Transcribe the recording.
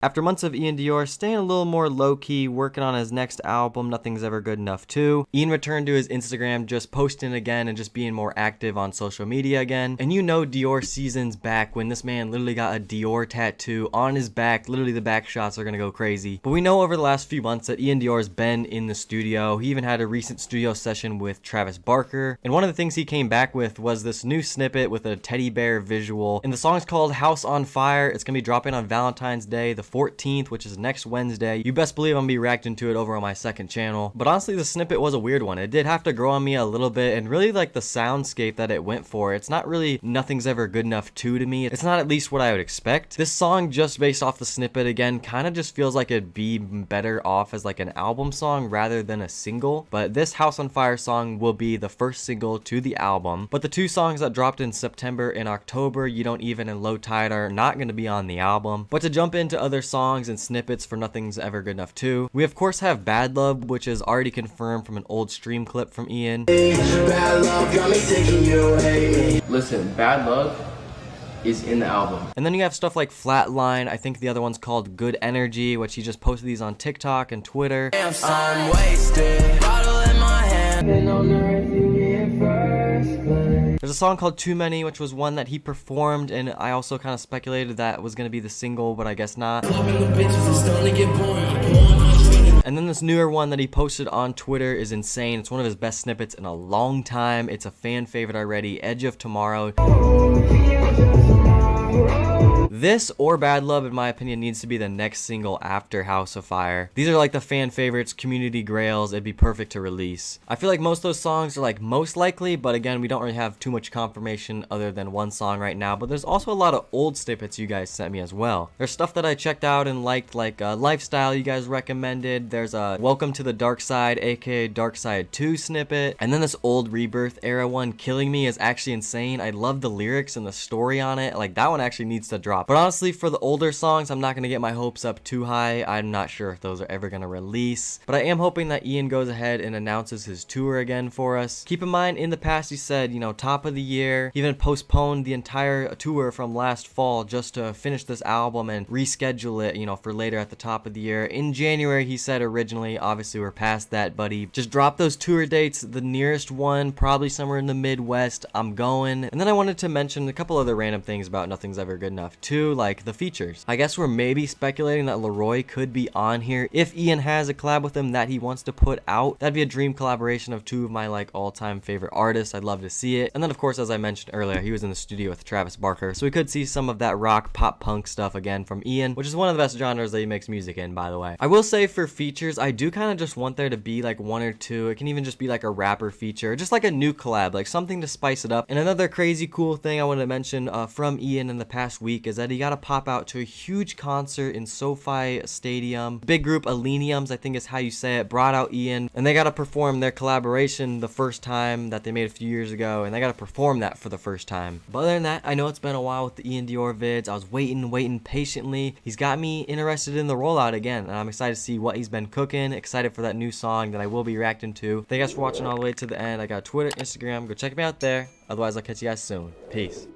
After months of Iann Dior staying a little more low-key, working on his next album, Nothing's Ever Good Enough 2, Iann returned to his Instagram, just posting again and just being more active on social media again. And you know Dior season's back when this man literally got a Dior tattoo on his back. Literally the back shots are gonna go crazy. But we know over the last few months that Iann Dior's been in the studio. He even had a recent studio session with Travis Barker. And one of the things he came back with was this new snippet with a teddy bear visual. And the song's called House on Fire. It's gonna be dropping on Valentine's Day, the 14th, which is next Wednesday. You best believe I'm gonna be reacting to it over on my second channel. But honestly, the snippet was a weird one. It did have to grow on me a little bit, and really like the soundscape that it went for. It's not really Nothing's Ever Good Enough 2 to me. It's not at least what I would expect. This song, just based off the snippet again, kind of just feels like it'd be better off as like an album song rather than a single. But this House on Fire song will be the first single to the album. But the two songs that dropped in September and October, You Don't Even and Low Tide, are not going to be on the album. But to jump into other songs and snippets for Nothing's Ever Good Enough 2, we of course have Bad Love, which is already confirmed from an old stream clip from Iann. Bad love got me thinking you hate me. Listen, Bad Love is in the album. And then you have stuff like Flatline. I think the other one's called Good Energy, which he just posted these on TikTok and Twitter. I'm wasted. Bottle in my hand. Been on the refugee in first place. There's a song called Too Many, which was one that he performed, and I also kind of speculated that was going to be the single, but I guess not. And then this newer one that he posted on Twitter is insane. It's one of his best snippets in a long time. It's a fan favorite already, Edge of Tomorrow. This or Bad Love, in my opinion, needs to be the next single after House of Fire. These are like the fan favorites, community grails. It'd be perfect to release. I feel like most of those songs are like most likely, but again, we don't really have too much confirmation other than one song right now. But there's also a lot of old snippets you guys sent me as well. There's stuff that I checked out and liked, like Lifestyle you guys recommended. There's a Welcome to the Dark Side, aka Dark Side 2 snippet. And then this old Rebirth era one, Killing Me, is actually insane. I love the lyrics and the story on it. Like, that one actually needs to drop. But honestly, for the older songs, I'm not going to get my hopes up too high. I'm not sure if those are ever going to release. But I am hoping that Iann goes ahead and announces his tour again for us. Keep in mind, in the past, he said, you know, top of the year. He even postponed the entire tour from last fall just to finish this album and reschedule it, you know, for later at the top of the year. In January, he said originally. Obviously, we're past that, buddy. Just drop those tour dates. The nearest one, probably somewhere in the Midwest. I'm going. And then I wanted to mention a couple other random things about Nothing's Ever Good Enough 2, like the features. I guess we're maybe speculating that Leroy could be on here. If Iann has a collab with him that he wants to put out, that'd be a dream collaboration of two of my like all-time favorite artists. I'd love to see it. And then of course, as I mentioned earlier, he was in the studio with Travis Barker, so we could see some of that rock pop punk stuff again from Iann, which is one of the best genres that he makes music in, by the way. I will say for features, I do kind of just want there to be like one or two. It can even just be like a rapper feature, just like a new collab, like something to spice it up. And another crazy cool thing I want to mention from Iann in the past week is that he got to pop out to a huge concert in SoFi Stadium. Big group Aleniums, I think is how you say it, brought out Iann, and they got to perform their collaboration the first time that they made a few years ago, and they got to perform that for the first time. But other than that, I know it's been a while with the Iann Dior vids. I was waiting patiently. He's got me interested in the Rollout again, and I'm excited to see what he's been cooking. Excited for that new song that I will be reacting to. Thank you guys for watching all the way to the end. I got Twitter, Instagram. Go check me out there. Otherwise, I'll catch you guys soon. Peace.